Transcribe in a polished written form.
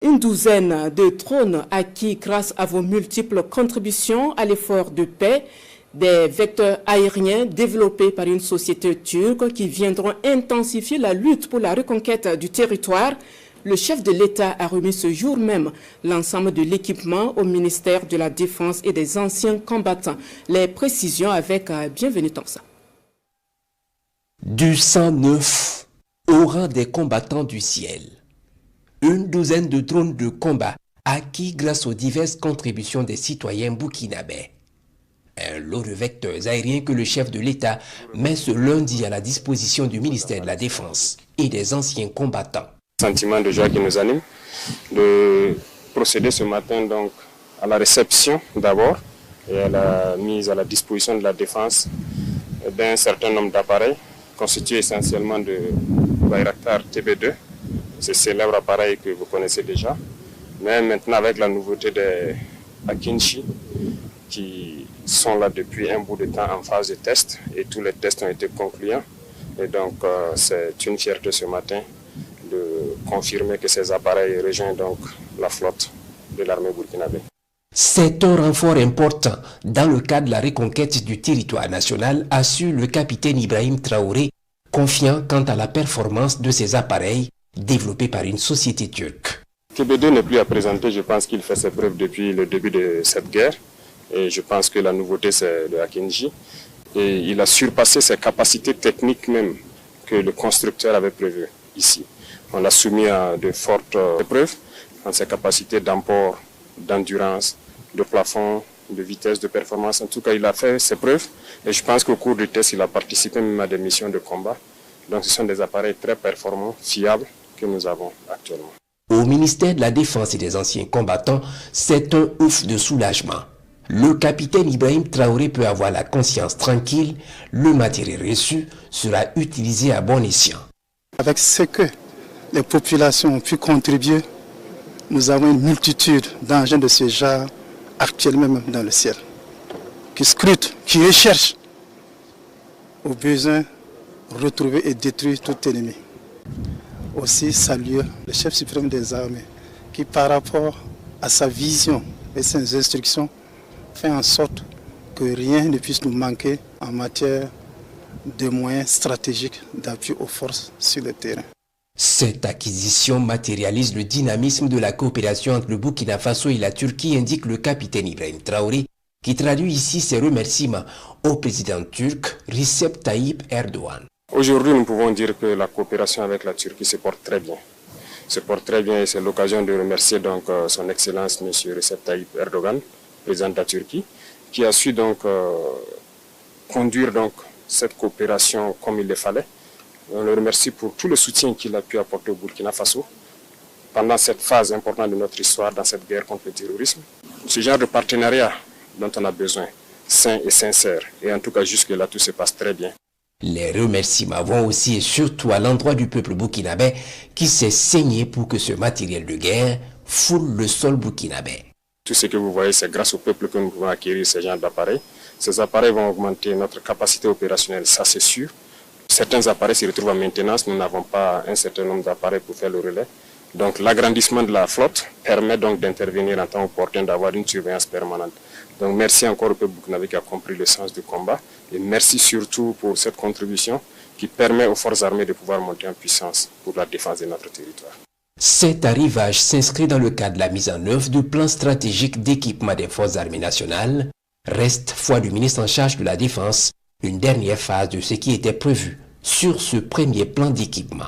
Une douzaine de drones acquis grâce à vos multiples contributions à l'effort de paix, des vecteurs aériens développés par une société turque qui viendront intensifier la lutte pour la reconquête du territoire. Le chef de l'État a remis ce jour même l'ensemble de l'équipement au ministère de la Défense et des anciens combattants. Les précisions avec Bienvenue Tansa. Du sang neuf au rang des combattants du ciel. Une douzaine de drones de combat acquis grâce aux diverses contributions des citoyens burkinabés. Un lot de vecteurs aériens que le chef de l'État met ce lundi à la disposition du ministère de la Défense et des anciens combattants. Sentiment de joie qui nous anime de procéder ce matin donc à la réception d'abord et à la mise à la disposition de la Défense d'un certain nombre d'appareils constitués essentiellement de Bayraktar TB2, ce célèbre appareil que vous connaissez déjà, mais maintenant avec la nouveauté des Akinci qui sont là depuis un bout de temps en phase de test et tous les tests ont été concluants. Et donc c'est une fierté ce matin de confirmer que ces appareils rejoignent donc la flotte de l'armée burkinabé. C'est un renfort important dans le cadre de la reconquête du territoire national, assure le capitaine Ibrahim Traoré, confiant quant à la performance de ces appareils développés par une société turque. TB2 n'est plus à présenter, je pense qu'il fait ses preuves depuis le début de cette guerre. Et je pense que la nouveauté c'est le Akinci. Et il a surpassé ses capacités techniques même que le constructeur avait prévues ici. On l'a soumis à de fortes épreuves dans ses capacités d'emport, d'endurance, de plafond, de vitesse, de performance. En tout cas, il a fait ses preuves et je pense qu'au cours du test, il a participé même à des missions de combat. Donc ce sont des appareils très performants, fiables que nous avons actuellement. Au ministère de la Défense et des anciens combattants, c'est un ouf de soulagement. Le capitaine Ibrahim Traoré peut avoir la conscience tranquille, le matériel reçu sera utilisé à bon escient. Avec ce que les populations ont pu contribuer, nous avons une multitude d'engins de ce genre actuellement même dans le ciel, qui scrutent, qui recherchent au besoin de retrouver et détruire tout ennemi. Aussi saluer le chef suprême des armées qui par rapport à sa vision et ses instructions fait en sorte que rien ne puisse nous manquer en matière de moyens stratégiques d'appui aux forces sur le terrain. Cette acquisition matérialise le dynamisme de la coopération entre le Burkina Faso et la Turquie, indique le capitaine Ibrahim Traoré, qui traduit ici ses remerciements au président turc Recep Tayyip Erdogan. Aujourd'hui, nous pouvons dire que la coopération avec la Turquie se porte très bien. Se porte très bien et c'est l'occasion de remercier donc son Excellence M. Recep Tayyip Erdogan, président de la Turquie, qui a su donc conduire donc cette coopération comme il le fallait. On le remercie pour tout le soutien qu'il a pu apporter au Burkina Faso pendant cette phase importante de notre histoire dans cette guerre contre le terrorisme. Ce genre de partenariat dont on a besoin, sain et sincère, et en tout cas jusque-là tout se passe très bien. Les remerciements vont aussi et surtout à l'endroit du peuple burkinabé qui s'est saigné pour que ce matériel de guerre foule le sol burkinabé. Tout ce que vous voyez, c'est grâce au peuple que nous pouvons acquérir ce genre d'appareils. Ces appareils vont augmenter notre capacité opérationnelle, ça c'est sûr. Certains appareils se retrouvent en maintenance, nous n'avons pas un certain nombre d'appareils pour faire le relais. Donc l'agrandissement de la flotte permet donc d'intervenir en temps opportun, d'avoir une surveillance permanente. Donc merci encore au peuple burkinabé qui a compris le sens du combat et merci surtout pour cette contribution qui permet aux forces armées de pouvoir monter en puissance pour la défense de notre territoire. Cet arrivage s'inscrit dans le cadre de la mise en œuvre du plan stratégique d'équipement des forces armées nationales. Reste, foi du ministre en charge de la Défense, une dernière phase de ce qui était prévu sur ce premier plan d'équipement.